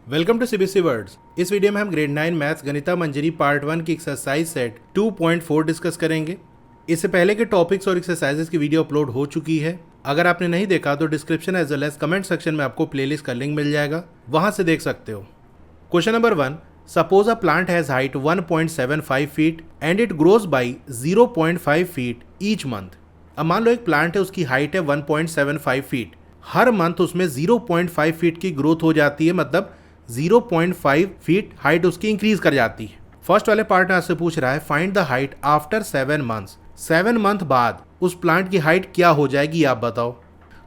Welcome to CBSE words. इस वीडियो में हम grade 9 maths Ganita Manjari part 1 की एक्सरसाइज सेट 2.4 डिस्कस करेंगे। इससे पहले के टॉपिक्स और एक्सरसाइजेस की वीडियो अपलोड हो चुकी है। अगर आपने नहीं देखा तो description as well as comment section में आपको प्लेलिस्ट का लिंक मिल जाएगा, वहां से देख सकते हो। Question number 1, suppose a plant has height 1.75 feet and it grows by 0.5 feet each month. अब मान लो एक प्लांट है, उसकी हाइट है 1.75 फीट, हर मंथ उसमें 0.5 फीट की ग्रोथ हो जाती है, मतलब 0.5 फीट हाइट उसकी इंक्रीज कर जाती है। फर्स्ट वाले पार्ट में आपसे पूछ रहा है find the height after 7 months. 7 month बाद उस प्लांट की हाइट क्या हो जाएगी, आप बताओ।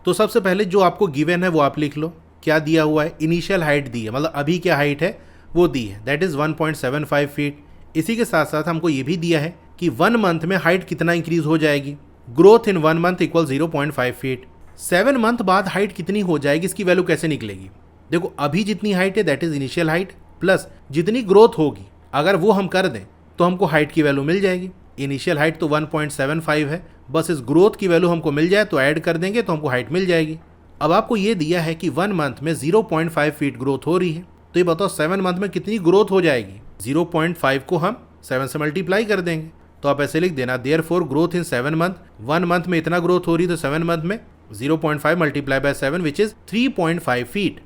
तो सबसे पहले जो आपको गिवन है वो आप लिख लो। क्या दिया हुआ है? इनिशियल हाइट दी है, मतलब अभी क्या हाइट है वो दी है, दैट इज 1.75 फीट। इसी के साथ साथ हमको ये भी दिया है कि 1 मंथ में हाइट कितना इंक्रीज हो जाएगी। Growth in 1 month equal 0.5 feet. 7 month बाद हाइट कितनी हो जाएगी, इसकी वैल्यू कैसे निकलेगी? देखो, अभी जितनी हाइट है that is initial height, plus जितनी ग्रोथ होगी अगर वो हम कर दें तो हमको हाइट की वैल्यू मिल जाएगी। इनिशियल हाइट तो 1.75 है, बस इस ग्रोथ की वैल्यू हमको मिल जाए तो ऐड कर देंगे तो हमको हाइट मिल जाएगी। अब आपको ये दिया है कि 1 मंथ में 0.5 फीट ग्रोथ हो रही है, तो ये बताओ 7 मंथ में कितनी ग्रोथ हो जाएगी। 0.5 को हम 7 से मल्टीप्लाई कर देंगे, तो आप ऐसे लिख देना therefore growth in 7 month. 1 month में इतना ग्रोथ हो रही तो 7 मंथ में 0.5 multiply by 7 which is 3.5 feet.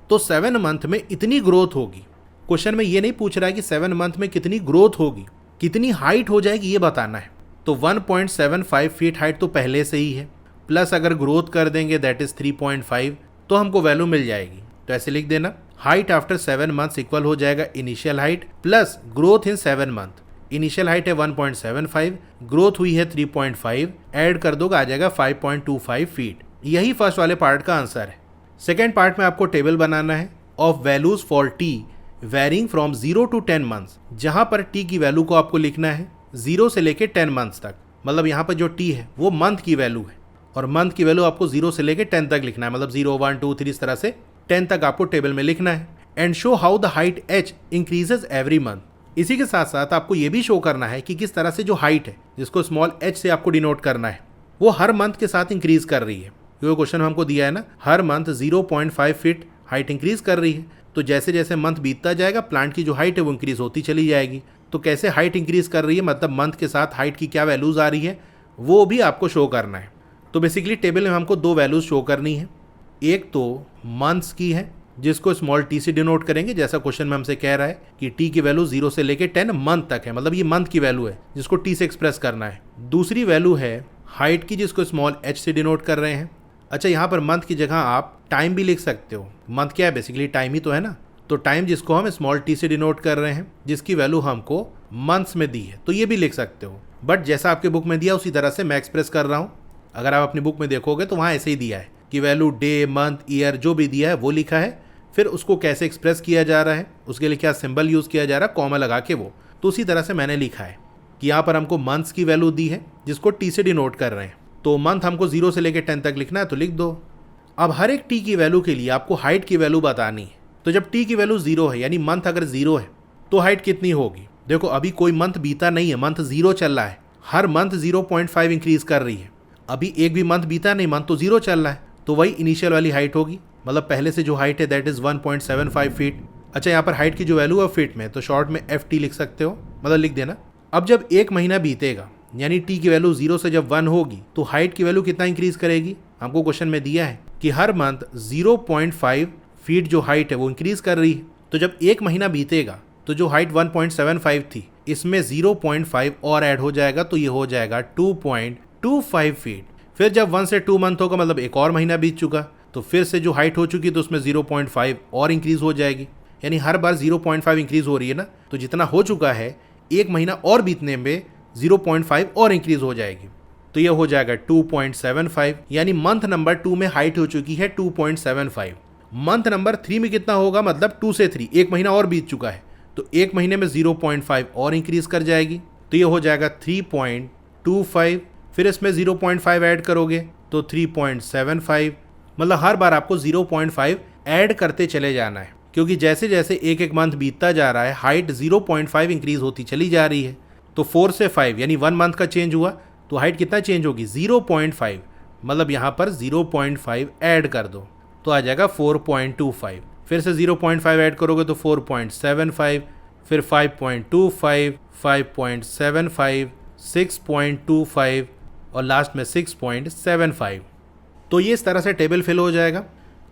तो 7 मंथ में इतनी ग्रोथ होगी। क्वेश्चन में ये नहीं पूछ रहा है कि 7 मंथ में कितनी ग्रोथ होगी, कितनी हाइट हो जाएगी ये बताना है। तो 1.75 फीट हाइट तो पहले से ही है, प्लस अगर ग्रोथ कर देंगे दैट इज 3.5, तो हमको वैल्यू मिल जाएगी। तो ऐसे लिख देना हाइट आफ्टर 7 मंथ्स इक्वल हो जाएगा initial height plus growth in 7 month. Initial height है 1.75, ग्रोथ हुई है 3.5, ऐड कर दोगे आ जाएगा 5.25 फीट। यही फर्स्ट वाले पार्ट का आंसर है। सेकेंड पार्ट में आपको टेबल बनाना है of values for t varying from 0 to 10 months, जहां पर टी की वैल्यू को आपको लिखना है 0 से लेके 10 मंथ्स तक। मतलब यहाँ पर जो टी है वो मंथ की वैल्यू है, और मंथ की वैल्यू आपको 0 से लेके 10 तक लिखना है, मतलब 0, 1, 2, 3 इस तरह से 10 तक आपको टेबल में लिखना है। And show how the height H increases every month. इसी के साथ साथ आपको ये भी शो करना है कि किस तरह से जो हाइट है, जिसको स्मॉल एच से आपको डिनोट करना है, वो हर मंथ के साथ इंक्रीज कर रही है। जो क्वेश्चन हमको दिया है ना, हर मंथ 0.5 फीट हाइट इंक्रीज कर रही है, तो जैसे जैसे मंथ बीतता जाएगा प्लांट की जो हाइट है वो इंक्रीज होती चली जाएगी। तो कैसे हाइट इंक्रीज कर रही है, मतलब मंथ के साथ हाइट की क्या वैल्यूज आ रही है, वो भी आपको शो करना है। तो बेसिकली टेबल में हमको 2 वैल्यूज शो करनी है। एक तो मंथ्स की है, जिसको स्मॉल टी से डिनोट करेंगे, जैसा क्वेश्चन में हमसे कह रहा है कि टी की वैल्यू 0 से लेके 10 मंथ तक है, मतलब ये मंथ की वैल्यू है जिसको टी से एक्सप्रेस करना है। दूसरी वैल्यू है हाइट की, जिसको स्मॉल एच से डिनोट कर रहे हैं। अच्छा, यहाँ पर मंथ की जगह आप टाइम भी लिख सकते हो। मंथ क्या है, बेसिकली टाइम ही तो है ना। तो टाइम जिसको हम स्मॉल टी से डिनोट कर रहे हैं, जिसकी वैल्यू हमको मंथ्स में दी है, तो ये भी लिख सकते हो। बट जैसा आपके बुक में दिया उसी तरह से मैं एक्सप्रेस कर रहा हूँ। अगर आप अपनी बुक में देखोगे तो वहाँ ऐसे ही दिया है कि वैल्यू डे, मंथ, ईयर जो भी दिया है वो लिखा है। फिर उसको कैसे एक्सप्रेस किया जा रहा है, उसके लिए क्या सिंबल यूज़ किया जा रहा है, कॉमा लगा के, वो तो उसी तरह से मैंने लिखा है कि यहाँ पर हमको मंथ्स की वैल्यू दी है जिसको टी से डिनोट कर रहे हैं। तो मंथ हमको 0 से लेकर 10 तक लिखना है, तो लिख दो। अब हर एक टी की वैल्यू के लिए आपको हाइट की वैल्यू बतानी है। तो जब टी की वैल्यू 0 है, यानी मंथ अगर 0 है तो हाइट कितनी होगी? देखो, अभी कोई मंथ बीता नहीं है, मंथ 0 चल रहा है, हर मंथ 0.5 इंक्रीज कर रही है। अभी एक भी मंथ बीता नहीं, मंथ तो 0 चल रहा है, तो वही इनिशियल वाली हाइट होगी, मतलब पहले से जो हाइट है दैट इज 1.75 फीट। अच्छा, यहाँ पर हाइट की जो वैल्यू है फीट में, तो शॉर्ट में FT लिख सकते हो, मतलब लिख देना। अब जब 1 महीना बीतेगा, यानी टी की वैल्यू 0 से जब 1 होगी, तो हाइट की वैल्यू कितना इंक्रीज करेगी? हमको क्वेश्चन में दिया है कि हर मंथ 0.5 फीट जो हाइट है वो इंक्रीज कर रही है। तो जब 1 महीना बीतेगा तो जो हाइट 1.75 थी, इसमें 0.5 और ऐड हो जाएगा, तो ये हो जाएगा 2.25 फीट। फिर जब 1 से 2 मंथ होगा, मतलब एक और महीना बीत चुका, तो फिर से जो हाइट हो चुकी तो उसमें 0.5 और इंक्रीज हो जाएगी। यानी हर बार 0.5 इंक्रीज हो रही है ना, तो जितना हो चुका है 1 महीना और बीतने में 0.5 और इंक्रीज हो जाएगी, तो ये हो जाएगा 2.75। यानी मंथ नंबर 2 में हाइट हो चुकी है 2.75। मंथ नंबर 3 में कितना होगा, मतलब 2 से 3 1 महीना और बीत चुका है, तो 1 महीने में 0.5 और इंक्रीज कर जाएगी, तो ये हो जाएगा 3.25। फिर इसमें 0.5 ऐड करोगे तो 3.75, मतलब हर बार आपको 0.5 ऐड करते चले जाना है, क्योंकि जैसे जैसे एक एक मंथ बीतता जा रहा है हाइट 0.5 इंक्रीज होती चली जा रही है। तो 4 से 5 यानी 1 मंथ का चेंज हुआ, तो हाइट कितना चेंज होगी? 0.5, मतलब यहाँ पर 0.5 ऐड कर दो तो आ जाएगा 4.25। फिर से 0.5 ऐड करोगे तो 4.75, फिर 5.25, 5.75, 6.25 और लास्ट में 6.75। तो ये इस तरह से टेबल फिल हो जाएगा।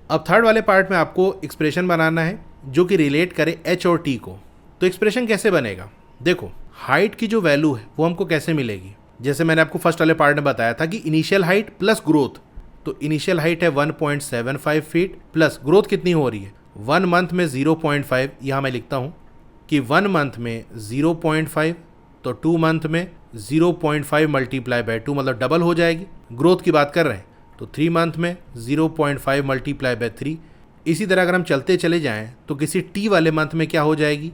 अब थर्ड वाले पार्ट में आपको एक्सप्रेशन बनाना है जो कि रिलेट करे एच और टी को। तो एक्सप्रेशन कैसे बनेगा? देखो, हाइट की जो वैल्यू है वो हमको कैसे मिलेगी? जैसे मैंने आपको फर्स्ट वाले पार्ट में बताया था कि इनिशियल हाइट प्लस ग्रोथ। तो इनिशियल हाइट है 1.75 फीट प्लस ग्रोथ कितनी हो रही है 1 मंथ में 0.5। यहाँ मैं लिखता हूँ कि 1 मंथ में 0.5, तो 2 मंथ में 0.5 मल्टीप्लाई बाय 2 मतलब डबल हो जाएगी। ग्रोथ की बात कर रहे हैं तो 3 मंथ में 0.5 मल्टीप्लाई बाय 3। इसी तरह अगर हम चलते चले जाएं तो किसी टी वाले मंथ में क्या हो जाएगी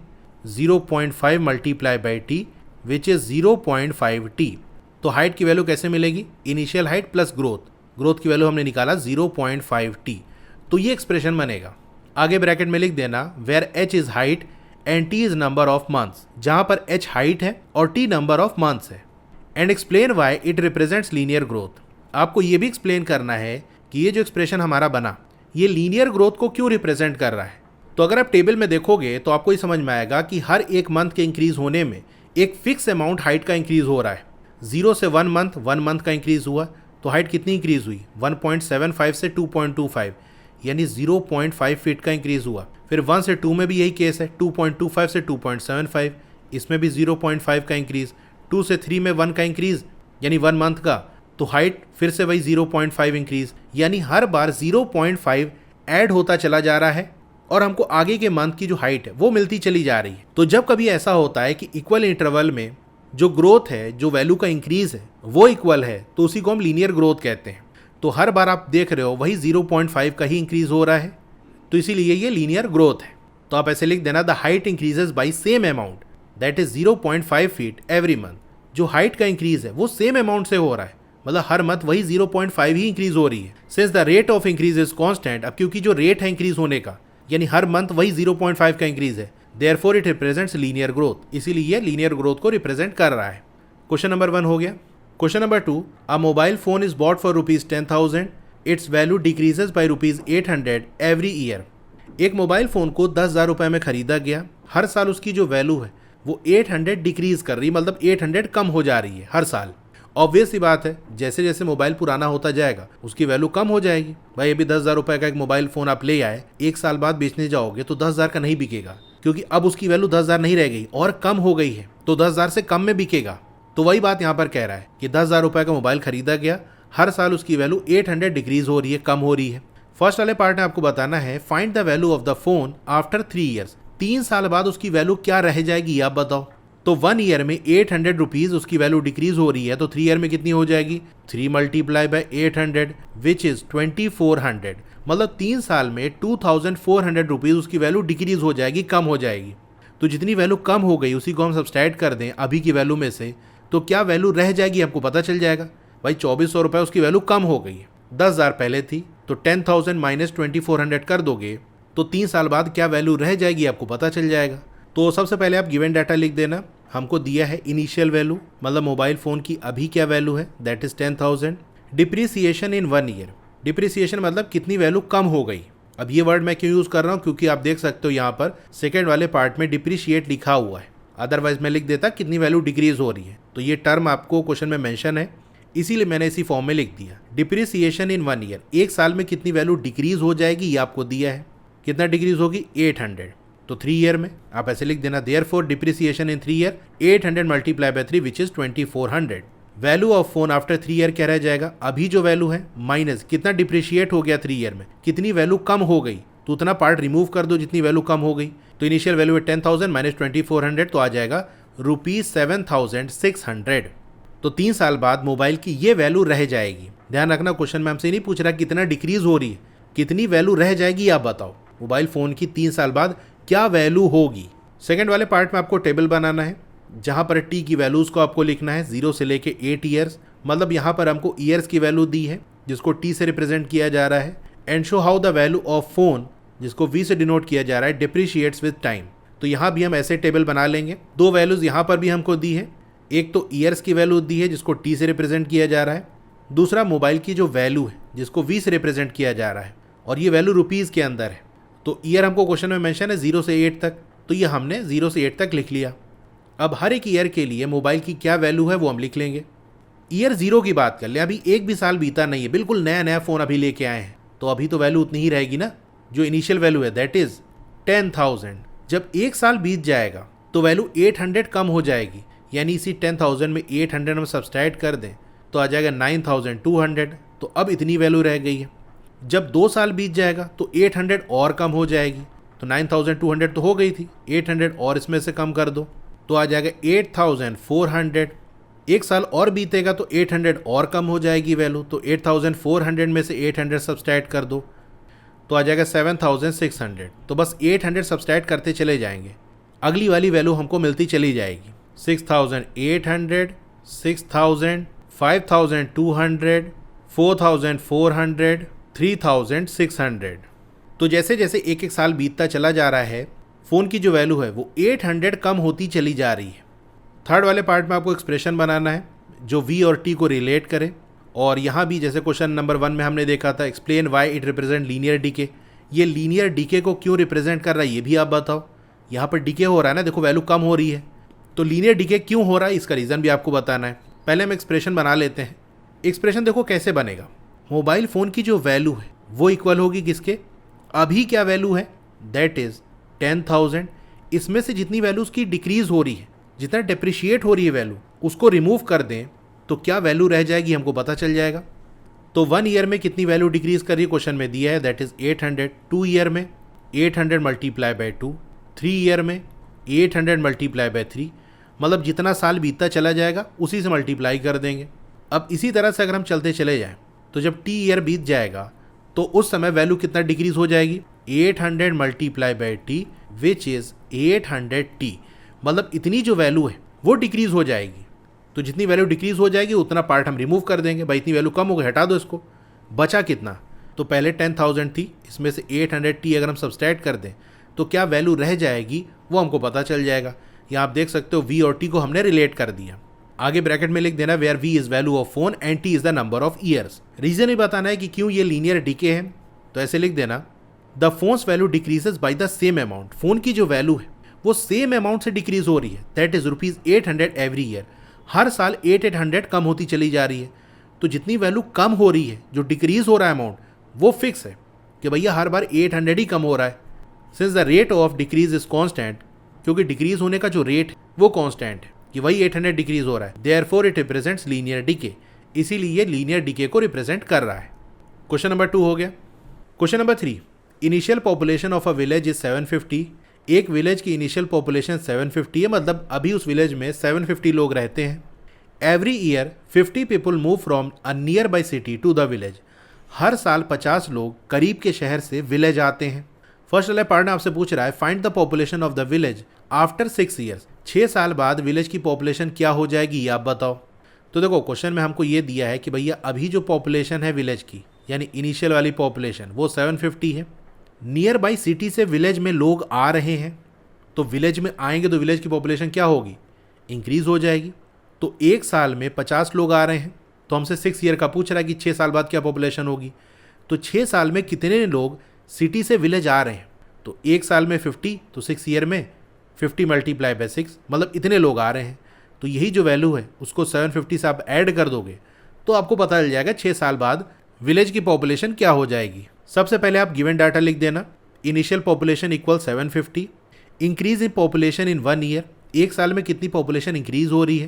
0.5 multiply by T which is 0.5 T. तो हाइट की वैल्यू कैसे मिलेगी? इनिशियल हाइट प्लस ग्रोथ की वैल्यू हमने निकाला 0.5 टी। तो ये एक्सप्रेशन बनेगा। आगे ब्रैकेट में लिख देना where h is height and t is number of months, जहां पर एच हाइट है और टी नंबर ऑफ मंथ्स है। And explain why it represents linear growth. आपको ये भी एक्सप्लेन करना है कि ये जो एक्सप्रेशन हमारा बना ये लीनियर ग्रोथ को क्यों रिप्रेजेंट कर रहा है। तो अगर आप टेबल में देखोगे तो आपको ये समझ में आएगा कि हर एक मंथ के इंक्रीज होने में एक फिक्स अमाउंट हाइट का इंक्रीज हो रहा है। 0 से 1 मंथ का इंक्रीज हुआ तो हाइट कितनी इंक्रीज हुई 1.75 से 2.25 यानी 0.5 फीट का इंक्रीज हुआ। फिर 1 से 2 में भी यही केस है, 2.25 से 2.75 इसमें भी 0.5 का इंक्रीज। 2 से 3 में 1 का इंक्रीज यानी 1 मंथ का, तो हाइट फिर से वही 0.5 इंक्रीज, यानी हर बार 0.5 ऐड होता चला जा रहा है और हमको आगे के मंथ की जो हाइट है वो मिलती चली जा रही है। तो जब कभी ऐसा होता है कि इक्वल इंटरवल में जो ग्रोथ है, जो वैल्यू का इंक्रीज है वो इक्वल है, तो उसी को हम लीनियर ग्रोथ कहते हैं। तो हर बार आप देख रहे हो वही 0.5 का ही इंक्रीज हो रहा है, तो इसीलिए ये लीनियर ग्रोथ है। तो आप ऐसे लिख देना the height increases by same amount that is 0.5 feet every month. जो हाइट का इंक्रीज है वो सेम अमाउंट से हो रहा है, मतलब हर मंथ वही 0.5 ही इंक्रीज हो रही है। Since the rate of increase is constant, अब क्योंकि जो रेट है इंक्रीज होने का यानी हर मंथ वही 0.5 का इंक्रीज है, therefore it represents linear growth, इसीलिए ये लीनियर ग्रोथ को रिप्रेजेंट कर रहा है। क्वेश्चन नंबर 1 हो गया। Question number 2, a mobile phone is bought for ₹10,000, it's value decreases by ₹800 every year. एक मोबाइल फ़ोन को 10,000 रुपये में खरीदा गया, हर साल उसकी जो वैल्यू है वो 800 डिक्रीज कर रही, मतलब 800 कम हो जा रही है हर साल। ऑब्वियस सी बात है, जैसे जैसे मोबाइल पुराना होता जाएगा उसकी वैल्यू कम हो जाएगी। भाई अभी 10,000 रुपये का एक मोबाइल फ़ोन आप ले आए, 1 साल बाद बेचने जाओगे तो 10,000 का नहीं बिकेगा, क्योंकि अब उसकी वैल्यू 10,000 नहीं रह गई और कम हो गई है, तो 10,000 से कम में बिकेगा। तो वही बात यहाँ पर कह रहा है कि 10,000 रुपये का मोबाइल खरीदा गया, हर साल उसकी वैल्यू 800 डिक्रीज हो रही है, कम हो रही है। फर्स्ट वाले पार्ट में आपको बताना है find the value of the phone after 3 years. 3 साल बाद उसकी वैल्यू क्या रह जाएगी आप बताओ। तो 1 ईयर में 800 रुपीज उसकी वैल्यू डिक्रीज हो रही है, तो 3 ईयर में कितनी हो जाएगी 3 मल्टीप्लाई बाय 800 विच इज 2400, मतलब 3 साल में 2400 रुपीज उसकी वैल्यू डिक्रीज हो जाएगी, कम हो जाएगी। तो जितनी वैल्यू कम हो गई उसी को हम सब्सट्रैक्ट कर दें अभी की वैल्यू में से, तो क्या वैल्यू रह जाएगी आपको पता चल जाएगा। भाई 2400 रुपये उसकी वैल्यू कम हो गई है, 10,000 पहले थी, तो 10,000 माइनस 2400 कर दोगे तो 3 साल बाद क्या वैल्यू रह जाएगी आपको पता चल जाएगा। तो सबसे पहले आप गिवन डाटा लिख देना। हमको दिया है इनिशियल वैल्यू, मतलब मोबाइल फ़ोन की अभी क्या वैल्यू है, that is 10,000। Depreciation in 1 year, depreciation मतलब कितनी वैल्यू कम हो गई। अब ये वर्ड मैं क्यों यूज़ कर रहा हूँ, क्योंकि आप देख सकते हो यहाँ पर सेकेंड वाले पार्ट में डिप्रिशिएट लिखा हुआ है, अदरवाइज मैं लिख देता कितनी वैल्यू डिक्रीज हो रही है। तो ये टर्म आपको क्वेश्चन में मेंशन है, इसीलिए मैंने इसी फॉर्म में लिख दिया। डिप्रिसिएशन इन 1 ईयर, 1 साल में कितनी वैल्यू डिक्रीज हो जाएगी ये आपको दिया है, कितना डिक्रीज होगी 800, तो 3 ईयर में आप ऐसे लिख देना therefore depreciation in 3 year 800 multiply by 3 which is 2400। Value of phone after 3 year क्या रह जाएगा, अभी जो वैल्यू है माइनस कितना डिप्रिशिएट हो गया 3 ईयर में, कितनी वैल्यू कम हो गई, तो उतना पार्ट रिमूव कर दो जितनी वैल्यू कम हो गई। तो इनिशियल वैल्यू है 10,000 माइनस 2400, तो आ जाएगा ₹7,600। तो 3 साल बाद मोबाइल की ये वैल्यू रह जाएगी। ध्यान रखना क्वेश्चन में हमसे नहीं पूछ रहा कितना डिक्रीज हो रही है, कितनी वैल्यू रह जाएगी आप बताओ। मोबाइल फ़ोन की 3 साल बाद क्या वैल्यू होगी। सेकेंड वाले पार्ट में आपको टेबल बनाना है, जहाँ पर टी की वैल्यूज़ को आपको लिखना है 0 से लेके 8 ईयर्स, मतलब यहाँ पर हमको ईयर्स की वैल्यू दी है जिसको टी से रिप्रेजेंट किया जा रहा है। And show how the value of phone, जिसको वी से डिनोट किया जा रहा है, डिप्रिशिएट्स विद टाइम। तो यहाँ भी हम ऐसे टेबल बना लेंगे। 2 वैल्यूज़ यहाँ पर भी हमको दी है, एक तो ईयर्स की वैल्यू दी है जिसको टी से रिप्रेजेंट किया जा रहा है, दूसरा मोबाइल की जो वैल्यू है जिसको वी से रिप्रेजेंट किया जा रहा है, और ये वैल्यू रुपीज़ के अंदर है। तो ईयर हमको क्वेश्चन में मेंशन है 0 से 8 तक, तो ये हमने 0 से 8 तक लिख लिया। अब हर एक ईयर के लिए मोबाइल की क्या वैल्यू है वो हम लिख लेंगे। ईयर 0 की बात कर ले, अभी एक भी साल बीता नहीं है, बिल्कुल नया नया फ़ोन अभी लेके आए हैं, तो अभी तो वैल्यू उतनी ही रहेगी ना, जो इनिशियल वैल्यू है दैट इज़ 10,000। जब एक साल बीत जाएगा तो वैल्यू 800 कम हो जाएगी, यानी इसी 10,000 में 800 हम सब्सट्रैक्ट कर दें तो आ जाएगा 9,200, तो अब इतनी वैल्यू रह गई है। जब 2 साल बीत जाएगा तो 800 और कम हो जाएगी, तो 9,200 तो हो गई थी, 800 और इसमें से कम कर दो तो आ जाएगा 8,400। एक साल और बीतेगा तो 800 और कम हो जाएगी वैल्यू, तो 8,400 में से 800 सब्सट्रैक्ट कर दो तो आ जाएगा 7,600। तो बस 800 सब्सट्रैक्ट करते चले जाएंगे, अगली वाली वैल्यू हमको मिलती चली जाएगी। 6,800, 6,000, 5,200, 4,400, 3,600। तो जैसे जैसे एक एक साल बीतता चला जा रहा है, फ़ोन की जो वैल्यू है वो 800 कम होती चली जा रही है। थर्ड वाले पार्ट में आपको एक्सप्रेशन बनाना है जो V और T को रिलेट करे, और यहाँ भी जैसे क्वेश्चन नंबर 1 में हमने देखा था, explain why it represent linear decay. ये लीनियर डीके को क्यों रिप्रेजेंट कर रहा है ये भी आप बताओ। यहाँ पर डीके हो रहा है ना, देखो वैल्यू कम हो रही है, तो लीनियर डीके क्यों हो रहा है इसका रीज़न भी आपको बताना है। पहले हम एक्सप्रेशन बना लेते हैं। एक्सप्रेशन देखो कैसे बनेगा, मोबाइल फ़ोन की जो वैल्यू है वो इक्वल होगी किसके, अभी क्या वैल्यू है दैट इज़ 10,000, इसमें से जितनी वैल्यू उसकी डिक्रीज़ हो रही है, जितना डिप्रिशिएट हो रही है वैल्यू, उसको रिमूव कर दें तो क्या वैल्यू रह जाएगी हमको पता चल जाएगा। तो 1 ईयर में कितनी वैल्यू डिक्रीज़ कर रही है क्वेश्चन में दिया है दैट इज़ 800। 2 ईयर में 800 मल्टीप्लाई बाई 2, 3 ईयर में 800 मल्टीप्लाई बाई 3, मतलब जितना साल बीतता चला जाएगा उसी से मल्टीप्लाई कर देंगे। अब इसी तरह से अगर हम चलते चले जाएं तो जब T ईयर बीत जाएगा तो उस समय वैल्यू कितना डिक्रीज़ हो जाएगी, 800 multiply by T which is 800T, मतलब इतनी जो वैल्यू है वो डिक्रीज़ हो जाएगी। तो जितनी वैल्यू डिक्रीज़ हो जाएगी उतना पार्ट हम रिमूव कर देंगे, भाई इतनी वैल्यू कम हो गई हटा दो इसको। बचा कितना, तो पहले 10,000 थी, इसमें से 800T अगर हम सब्सट्रैक्ट कर दें तो क्या वैल्यू रह जाएगी वो हमको पता चल जाएगा। यहाँ आप देख सकते हो V और T को हमने रिलेट कर दिया। आगे ब्रैकेट में लिख देना where V is value of phone and T is the number of years. Reason भी बताना है कि क्यों ये लीनियर डीके है, तो ऐसे लिख देना the phones value decreases bye the same amount. Phone की जो वैल्यू है वो सेम अमाउंट से डिक्रीज हो रही है, दैट इज़ ₹800 एवरी ईयर। हर साल 800 कम होती चली जा रही है। तो जितनी वैल्यू कम हो रही है, जो डिक्रीज हो रहा है अमाउंट, वो फिक्स है कि भैया हर बार 800 ही कम हो रहा है। Since the rate of decrease is constant, क्योंकि डिक्रीज होने का जो रेट वो कॉन्स्टेंट है कि वही 800 डिक्रीज हो रहा है, therefore it represents linear decay, इसीलिए ये लीनियर डीके को रिप्रेजेंट कर रहा है। क्वेश्चन नंबर 2 हो गया। Question number 3, initial population of a village is 750। एक विलेज की इनिशियल पॉपुलेशन 750 है, मतलब अभी उस विलेज में 750 लोग रहते हैं। Every year 50 people move from a nearby city to the village. हर साल 50 लोग करीब के शहर से विलेज आते हैं। फर्स्ट वाला पार्ट आपसे पूछ रहा है find the population of the village after 6 years. 6 साल बाद विलेज की पॉपुलेशन क्या हो जाएगी ये आप बताओ। तो देखो क्वेश्चन में हमको ये दिया है कि भैया अभी जो पॉपुलेशन है विलेज की, यानी इनिशियल वाली पॉपुलेशन, वो 750 है। नियर बाई सिटी से विलेज में लोग आ रहे हैं, तो विलेज में आएंगे तो विलेज की पॉपुलेशन क्या होगी, इंक्रीज हो जाएगी। तो एक साल में 50 लोग आ रहे हैं, तो हमसे 6 ईयर का पूछ रहा है कि 6 साल बाद क्या पॉपुलेशन होगी। तो 6 साल में कितने लोग सिटी से विलेज आ रहे हैं, तो एक साल में 50, तो 6 ईयर में 50 मल्टीप्लाई बाई 6, मतलब इतने लोग आ रहे हैं। तो यही जो वैल्यू है उसको 750 से आप ऐड कर दोगे तो आपको पता चल जाएगा 6 साल बाद विलेज की पॉपुलेशन क्या हो जाएगी। सबसे पहले आप गिवन डाटा लिख देना, initial population equal 750, increase in population in 1 year. एक साल में कितनी पॉपुलेशन इंक्रीज हो रही है,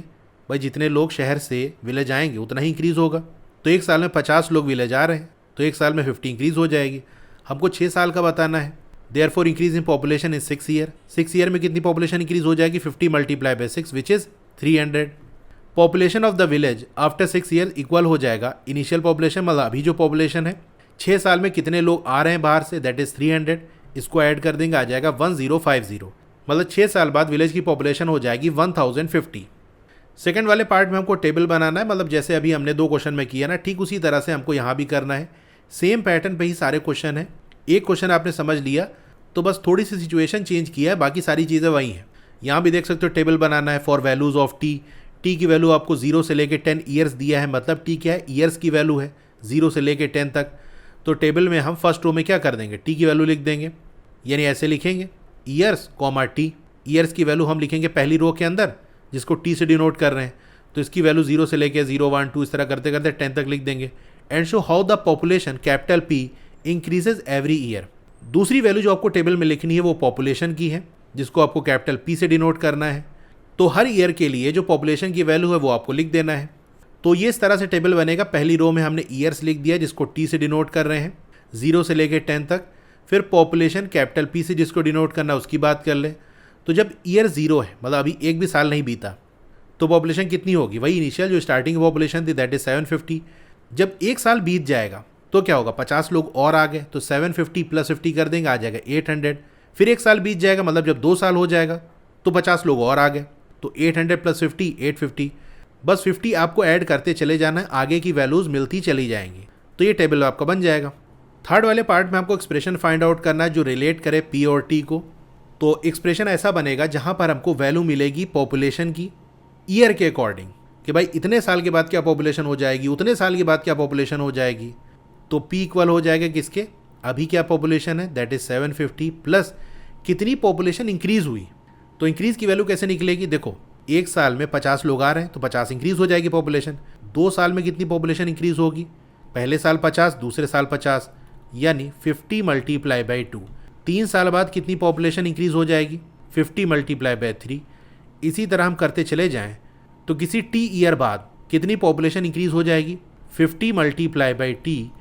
भाई जितने लोग शहर से विलेज आएंगे उतना ही इंक्रीज होगा। तो एक साल में 50 लोग विलेज आ रहे हैं, तो एक साल में 50 इंक्रीज हो जाएगी। हमको 6 साल का बताना है, therefore increase in population in 6 year. 6 year में कितनी पॉपुलेशन इंक्रीज हो जाएगी, 50 multiply by 6 which is 300। Population of the village after 6 year equal हो जाएगा इनिशियल पॉपुलेशन, मतलब अभी जो पॉपुलेशन है 6 साल में कितने लोग आ रहे हैं बाहर से, दैट इज़ 300। इसको ऐड कर देंगे आ जाएगा 1050, मतलब 6 साल बाद विलेज की पॉपुलेशन हो जाएगी 1050। सेकंड वाले पार्ट में हमको टेबल बनाना है, मतलब जैसे अभी हमने 2 क्वेश्चन में किया ना, ठीक उसी तरह से हमको यहाँ भी करना है। सेम पैटर्न पे ही सारे क्वेश्चन हैं। एक क्वेश्चन आपने समझ लिया तो बस थोड़ी सी सिचुएशन चेंज किया है, बाकी सारी चीज़ें वही हैं। यहाँ भी देख सकते हो टेबल बनाना है for values of T. T की वैल्यू आपको 0 से लेके 10 ईयर्स दिया है, मतलब टी क्या है, ईयर्स की वैल्यू है 0 से लेके 10 तक। तो टेबल में हम फर्स्ट रो में क्या कर देंगे, टी की वैल्यू लिख देंगे। यानी ऐसे लिखेंगे ईयर्स कॉमा टी। ईयर्स की वैल्यू हम लिखेंगे पहली रो के अंदर जिसको टी से डिनोट कर रहे हैं, तो इसकी वैल्यू 0 से लेके 0, 1, 2 इस तरह करते करते 10 तक लिख देंगे। And show how the population capital P increases every year. दूसरी वैल्यू जो आपको टेबल में लिखनी है वो पॉपुलेशन की है, जिसको आपको कैपिटल पी से डिनोट करना है। तो हर ईयर के लिए जो पॉपुलेशन की वैल्यू है वो आपको लिख देना है। तो ये इस तरह से टेबल बनेगा। पहली रो में हमने ईयर्स लिख दिया जिसको टी से डिनोट कर रहे हैं 0 से लेके 10 तक। फिर पॉपुलेशन कैपिटल पी से जिसको डिनोट करना उसकी बात कर ले। तो जब ईयर 0 है, मतलब अभी एक भी साल नहीं बीता, तो पॉपुलेशन कितनी होगी, वही इनिशियल जो स्टार्टिंग पॉपुलेशन थी, दैट इज 750। जब एक साल बीत जाएगा तो क्या होगा, 50 लोग और आ गए, तो 750 प्लस 50 कर देंगे, आ जाएगा 800। फिर एक साल बीत जाएगा, मतलब जब 2 साल हो जाएगा तो 50 लोग और आ गए, तो 800 प्लस 50 850। बस 50 आपको ऐड करते चले जाना है, आगे की वैल्यूज़ मिलती चली जाएंगी। तो ये टेबल आपका बन जाएगा। थर्ड वाले पार्ट में आपको एक्सप्रेशन फाइंड आउट करना है जो रिलेट करे पी और टी को। तो एक्सप्रेशन ऐसा बनेगा जहाँ पर हमको वैल्यू मिलेगी पॉपुलेशन की ईयर के अकॉर्डिंग, कि भाई इतने साल के बाद क्या पॉपुलेशन हो जाएगी, उतने साल के बाद क्या पॉपुलेशन हो जाएगी। तो पी इक्वल हो जाएगा किसके, अभी क्या पॉपुलेशन है, दैट इज 750 प्लस कितनी पॉपुलेशन इंक्रीज हुई। तो इंक्रीज की वैल्यू कैसे निकलेगी, देखो एक साल में 50 लोग आ रहे हैं तो 50 इंक्रीज हो जाएगी पॉपुलेशन। 2 साल में कितनी पॉपुलेशन इंक्रीज होगी, पहले साल 50, दूसरे साल 50, यानी 50 मल्टीप्लाई बाई 2। 3 साल बाद कितनी पॉपुलेशन इंक्रीज हो जाएगी, 50 मल्टीप्लाई बाई 3। इसी तरह हम करते चले जाएं तो किसी टी ईयर बाद कितनी पॉपुलेशन इंक्रीज हो जाएगी, 50 multiply by T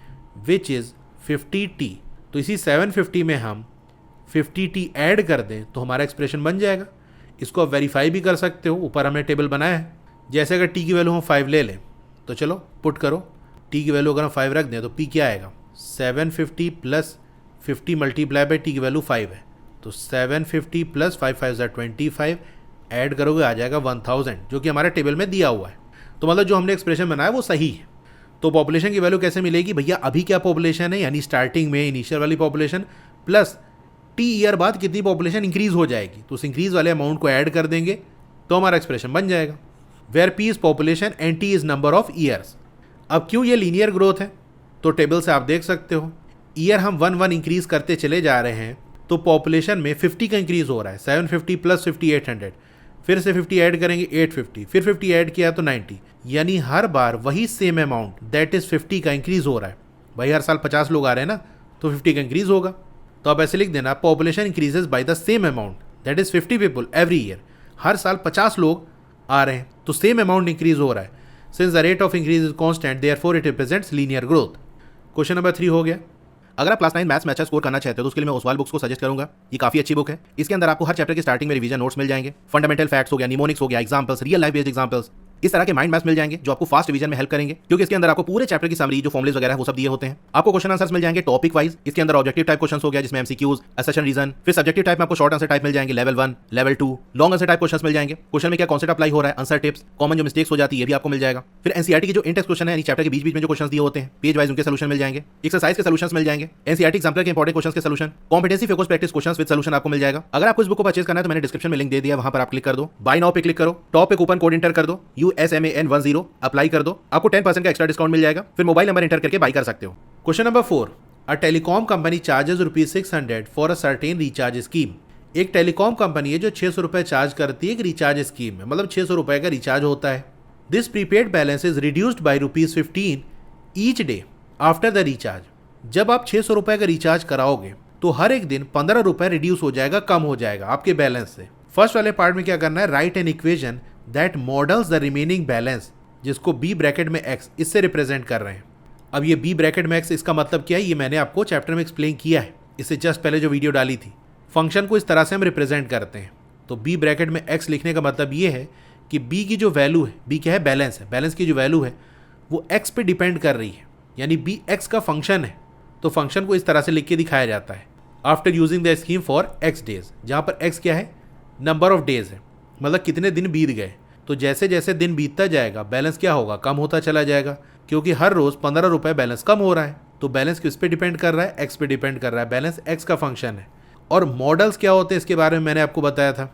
which is 50t। तो इसी 750 में हम 50t ऐड कर दें तो हमारा एक्सप्रेशन बन जाएगा। इसको आप वेरीफाई भी कर सकते हो, ऊपर हमने टेबल बनाया है। जैसे अगर t की वैल्यू हम 5 ले लें तो चलो पुट करो, t की वैल्यू अगर हम 5 रख दें तो p क्या आएगा, 750 प्लस 50 मल्टीप्लाई बाई t की वैल्यू 5 है, तो 750 प्लस 5 5 25 ऐड करोगे आ जाएगा 1000, जो कि हमारे टेबल में दिया हुआ है। तो मतलब जो हमने एक्सप्रेशन बनाया वो सही है। तो पॉपुलेशन की वैल्यू कैसे मिलेगी भैया, अभी क्या पॉपुलेशन है यानी स्टार्टिंग में इनिशियल वाली पॉपुलेशन प्लस टी ईयर बाद कितनी पॉपुलेशन इंक्रीज हो जाएगी, तो उस इंक्रीज वाले अमाउंट को ऐड कर देंगे तो हमारा एक्सप्रेशन बन जाएगा। Where p is population and t is number of years. अब क्यों ये लीनियर ग्रोथ है, तो टेबल से आप देख सकते हो ईयर हम 1 इंक्रीज करते चले जा रहे हैं, तो पॉपुलेशन में 50 का इंक्रीज हो रहा है, 750 प्लस 50 800, फिर से 50 ऐड करेंगे 850, फिर 50 ऐड किया तो 90, यानी हर बार वही सेम अमाउंट दैट इज 50 का इंक्रीज हो रहा है। भाई हर साल 50 लोग आ रहे हैं ना, तो 50 का इंक्रीज होगा। तो आप ऐसे लिख देना population increases by the same amount that is 50 people every year. हर साल 50 लोग आ रहे हैं तो सेम अमाउंट इंक्रीज हो रहा है। Since the rate of increase is constant therefore it represents linear growth. Question number 3 हो गया। अगर आप क्लास 9 मैथ्स में अच्छा स्कोर करना चाहते हो तो उसके लिए मैं ओसवाल बुक्स को सजेस्ट करूंगा। ये काफी अच्छी बुक है। इसके अंदर आपको हर चैप्टर की स्टार्टिंग में रिवीजन नोट्स मिल जाएंगे, फंडामेंटल फैक्ट्स हो गया, निमोनिक्स हो गया, examples, real life based examples, इस तरह के माइंड मैप्स मिल जाएंगे जो आपको फास्ट रिवीजन में हेल्प करेंगे, क्योंकि इसके अंदर आपको पूरे चैप्टर की समरी जो फॉर्मुलेस वगैरह वो सब दिए होते हैं। आपको क्वेश्चन आंसर्स मिल जाएंगे टॉपिक वाइज। इसके अंदर ऑब्जेक्टिव टाइप क्वेश्चंस हो गया जिसमें एमसीक्यूज, असर्शन, रीजन। फिर सब्जेक्टिव टाइप में आपको शॉर्ट आंसर टाइप मिल जाएंगे, level 1, level 2, long answer type questions मिल जाएंगे। क्वेश्चन में क्या कॉन्सेप्ट अप्लाई हो रहा है, आंसर टिप्स, कॉमन जो मिस्टेक्स हो जाती है ये भी आपको मिल जाएगा। फिर एनसीईआरटी की जो इन टेक्स्ट क्वेश्चन है यानी चैप्टर के बीच बीच में जो क्वेश्चन दिए होते हैं पेज वाइज उनके सॉल्यूशन मिल जाएंगे, एक्सरसाइज के सॉल्यूशंस मिल जाएंगे, एनसीईआरटी एग्जाम्पल के इंपॉर्टेंट क्वेश्चंस के solution, competency focus practice questions with solution आपको मिल जाएगा। अगर आपको इस बुक को परचेज करना है तो मैंने डिस्क्रिप्शन में लिंक दे दिया, वहां पर आप क्लिक कर दो, बाय नाउ पे क्लिक करो, टॉप पे कूपन कोड एंटर कर दो USMAN10, अप्लाई कर दो, आपको 10% का एक्स्ट्रा डिस्काउंट मिल जाएगा। फिर मोबाइल नंबर एंटर करके बाय कर सकते हो। Question number 4, a telecom company charges ₹600 for a certain recharge scheme. एक टेलीकॉम कंपनी है जो 600 रुपए चार्ज करती है एक रिचार्ज स्कीम में, मतलब 600 रुपए का रिचार्ज होता है। This prepaid balance is reduced by ₹15 each day after the recharge. जब आप 600 रुपए का रिचार्ज कराओगे तो हर एक दिन 15 रुपए रिड्यूस हो जाएगा, कम हो जाएगा आपके बैलेंस से। फर्स्ट वाले पार्ट में क्या करना है, right an equation that models the remaining balance, जिसको बी ब्रैकेट में एक्स इससे रिप्रेजेंट कर रहे हैं। अब ये बी ब्रैकेट में एक्स इसका मतलब क्या है, ये मैंने आपको चैप्टर में एक्सप्लेन किया है, इससे जस्ट पहले जो वीडियो डाली थी। फंक्शन को इस तरह से हम रिप्रेजेंट करते हैं। तो बी ब्रैकेट में एक्स लिखने का मतलब ये है कि बी की जो वैल्यू है, बी क्या है, बैलेंस है, बैलेंस की जो वैल्यू है वो एक्स पे डिपेंड कर रही है, यानी बी एक्स का फंक्शन है। तो फंक्शन को इस तरह से लिख के दिखाया जाता है after using the scheme for x days, जहाँ पर एक्स क्या है, नंबर ऑफ डेज है, मतलब कितने दिन बीत गए। तो जैसे जैसे दिन बीतता जाएगा बैलेंस क्या होगा, कम होता चला जाएगा, क्योंकि हर रोज 15 रुपए बैलेंस कम हो रहा है। तो बैलेंस किस पे डिपेंड कर रहा है, एक्स पे डिपेंड कर रहा है, बैलेंस एक्स का फंक्शन है। और मॉडल्स क्या होते हैं इसके बारे में मैंने आपको बताया था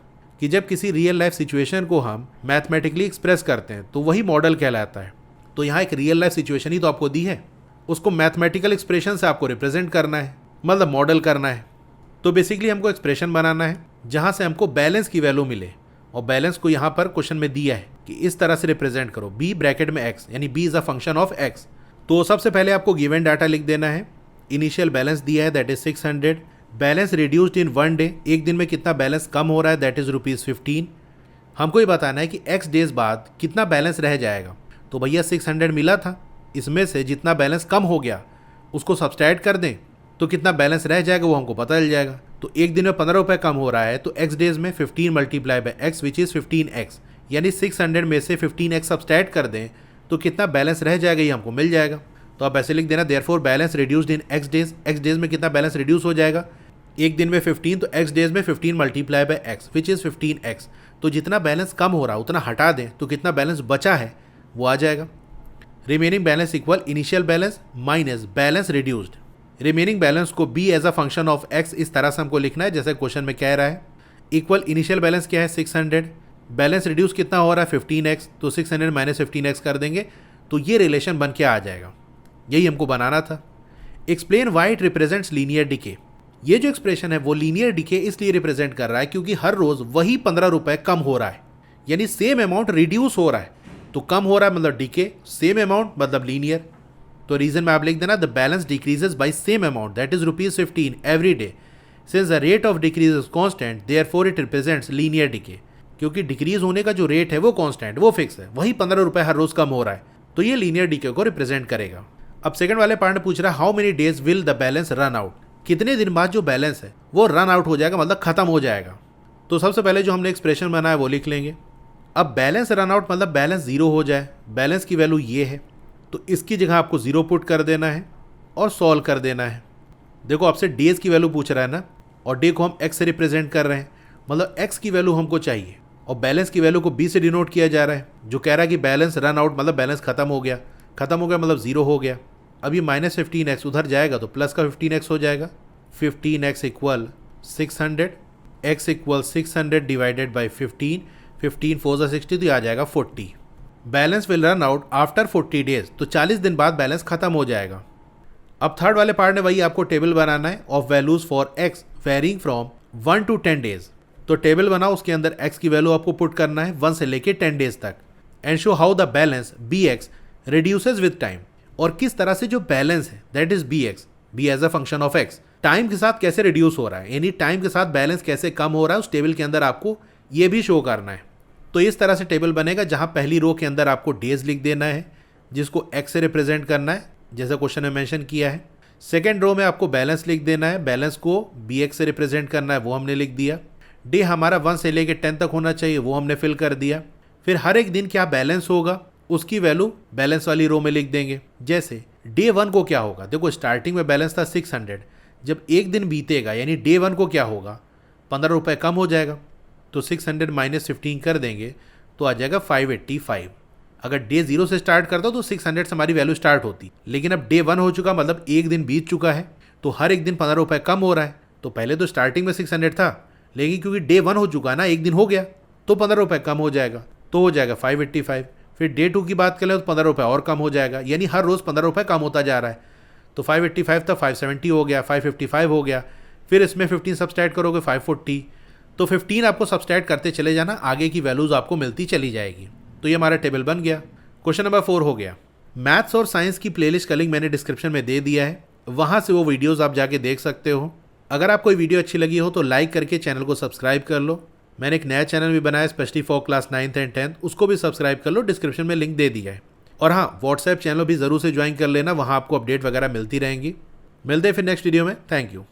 कि जब किसी रियल लाइफ सिचुएशन को हम मैथमेटिकली एक्सप्रेस करते हैं तो वही मॉडल कहलाता है। तो यहाँ एक रियल लाइफ सिचुएशन ही तो आपको दी है, उसको मैथमेटिकल एक्सप्रेशन से आपको रिप्रेजेंट करना है, मतलब मॉडल करना है। तो बेसिकली हमको एक्सप्रेशन बनाना है जहां से हमको बैलेंस की वैल्यू मिले, और बैलेंस को यहाँ पर क्वेश्चन में दिया है कि इस तरह से रिप्रेजेंट करो, b ब्रैकेट में x, यानी b is a function of x। तो सबसे पहले आपको गिवन डाटा लिख देना है। इनिशियल बैलेंस दिया है that is 600, balance reduced in 1 day, एक दिन में कितना बैलेंस कम हो रहा है दैट इज ₹15। हमको ये बताना है कि x डेज बाद कितना बैलेंस रह जाएगा। तो भैया 600 मिला था, इसमें से जितना बैलेंस कम हो गया उसको सब्सट्रैक्ट कर दें तो कितना बैलेंस रह जाएगा वो हमको पता चल जाएगा। तो एक दिन में 15 रुपये कम हो रहा है तो x डेज में 15 multiply by x which is 15x, यानी 600 में से 15x सब्सट्रैक्ट कर दें तो कितना बैलेंस रह जाएगा ये हमको मिल जाएगा। तो आप ऐसे लिख देना therefore balance reduced in x days में कितना बैलेंस रिड्यूस हो जाएगा, एक दिन में 15 तो x डेज में 15 multiply by x which is 15x। तो जितना बैलेंस कम हो रहा है उतना हटा दें तो कितना बैलेंस बचा है वो आ जाएगा। Remaining balance equal initial balance minus balance reduced. Remaining balance को b as a function of x इस तरह से हमको लिखना है जैसे क्वेश्चन में कह रहा है। इक्वल इनिशियल बैलेंस क्या है 600, बैलेंस रिड्यूस कितना हो रहा है 15x, तो 600 माइनस 15x कर देंगे तो ये रिलेशन बन के आ जाएगा। यही हमको बनाना था। Explain why it represents linear decay. ये जो एक्सप्रेशन है वो लीनियर डिके इसलिए रिप्रेजेंट कर रहा है क्योंकि हर रोज वही 15 रुपये कम हो रहा है, यानी सेम अमाउंट रिड्यूस हो रहा है। तो कम हो रहा है मतलब डिके, सेम अमाउंट मतलब लीनियर। तो रीजन में आप लिख देना the balance decreases by same amount that is ₹15 every day since the rate of decrease is constant therefore it represents linear decay. क्योंकि डिक्रीज होने का जो रेट है वो कॉन्स्टेंट, वो फिक्स है, वही 15 रुपये हर रोज कम हो रहा है, तो ये लीनियर डिके को रिप्रेजेंट करेगा। अब सेकंड वाले पार्ट में पूछ रहा है how many days will the balance run out, कितने दिन बाद जो बैलेंस है वो रन आउट हो जाएगा मतलब खत्म हो जाएगा। तो सबसे पहले जो हमने एक्सप्रेशन बनाया वो लिख लेंगे। अब बैलेंस रन आउट मतलब बैलेंस जीरो हो जाए, बैलेंस की वैल्यू ये है तो इसकी जगह आपको जीरो पुट कर देना है और सॉल्व कर देना है। देखो आपसे डेज की वैल्यू पूछ रहा है ना, और डे को हम x से रिप्रेजेंट कर रहे हैं, मतलब x की वैल्यू हमको चाहिए, और बैलेंस की वैल्यू को b से डिनोट किया जा रहा है जो कह रहा है कि बैलेंस रन आउट मतलब बैलेंस खत्म हो गया, खत्म हो गया मतलब जीरो हो गया। अब ये माइनस 15x उधर जाएगा तो प्लस का 15x हो जाएगा। 15x equal 600, x equal 600 divided by 15, 15 4 × 60 तो ये आ जाएगा 40। Balance will run out after 40 days, तो 40 दिन बाद बैलेंस खत्म हो जाएगा। अब थर्ड वाले पार्ट में वही आपको टेबल बनाना है of values for x varying from 1 to 10 days. तो टेबल बनाओ, उसके अंदर x की वैल्यू आपको पुट करना है 1 से लेके 10 डेज तक, and show how the balance bx reduces with time, और किस तरह से जो बैलेंस है that is bx, b as a function of x, time के साथ कैसे रिड्यूस हो रहा है, यानी टाइम के साथ बैलेंस कैसे कम हो रहा है उस टेबल के अंदर आपको ये भी शो करना है। तो इस तरह से टेबल बनेगा जहां पहली रो के अंदर आपको डेज लिख देना है जिसको x से रिप्रेजेंट करना है जैसा क्वेश्चन में मेंशन किया है। सेकेंड रो में आपको बैलेंस लिख देना है, बैलेंस को bx से रिप्रेजेंट करना है वो हमने लिख दिया। डे हमारा 1 से लेके 10 तक होना चाहिए वो हमने फिल कर दिया। फिर हर एक दिन क्या बैलेंस होगा उसकी वैल्यू बैलेंस वाली रो में लिख देंगे। जैसे डे 1 को क्या होगा, देखो स्टार्टिंग में बैलेंस था 600, जब एक दिन बीतेगा यानी डे 1 को क्या होगा 15 रुपये कम हो जाएगा, तो 600 माइनस 15 कर देंगे तो आ जाएगा 585। अगर डे 0 से स्टार्ट करता तो 600 से हमारी वैल्यू स्टार्ट होती, लेकिन अब डे 1 हो चुका मतलब एक दिन बीत चुका है तो हर एक दिन 15 रुपये कम हो रहा है। तो पहले तो स्टार्टिंग में 600 था, लेकिन क्योंकि डे 1 हो चुका है ना, एक दिन हो गया तो 15 रुपये कम हो जाएगा, तो हो जाएगा 585। फिर डे 2 की बात करें तो 15 रुपये और कम हो जाएगा, यानी हर रोज़ 15 रुपये कम होता जा रहा है। तो 585 था 570 हो गया, 555 हो गया, फिर इसमें 15 सब्सट्रैक्ट करोगे 540, तो 15 आपको सब्सट्रैक्ट करते चले जाना, आगे की वैल्यूज़ आपको मिलती चली जाएगी। तो ये हमारा टेबल बन गया। क्वेश्चन नंबर 4 हो गया। मैथ्स और साइंस की प्लेलिस्ट का लिंक मैंने डिस्क्रिप्शन में दे दिया है, वहाँ से वो वीडियोज़ आप जाके देख सकते हो। अगर आपको वीडियो अच्छी लगी हो तो लाइक करके चैनल को सब्सक्राइब कर लो। मैंने एक नया चैनल भी बनाया specially for class 9th and 10th, उसको भी सब्सक्राइब कर लो, डिस्क्रिप्शन में लिंक दे दिया है। और हाँ, व्हाट्सएप चैनल भी ज़रूर से ज्वाइन कर लेना, वहाँ आपको अपडेट वगैरह मिलती रहेंगी। मिलते हैं फिर नेक्स्ट वीडियो में। Thank you.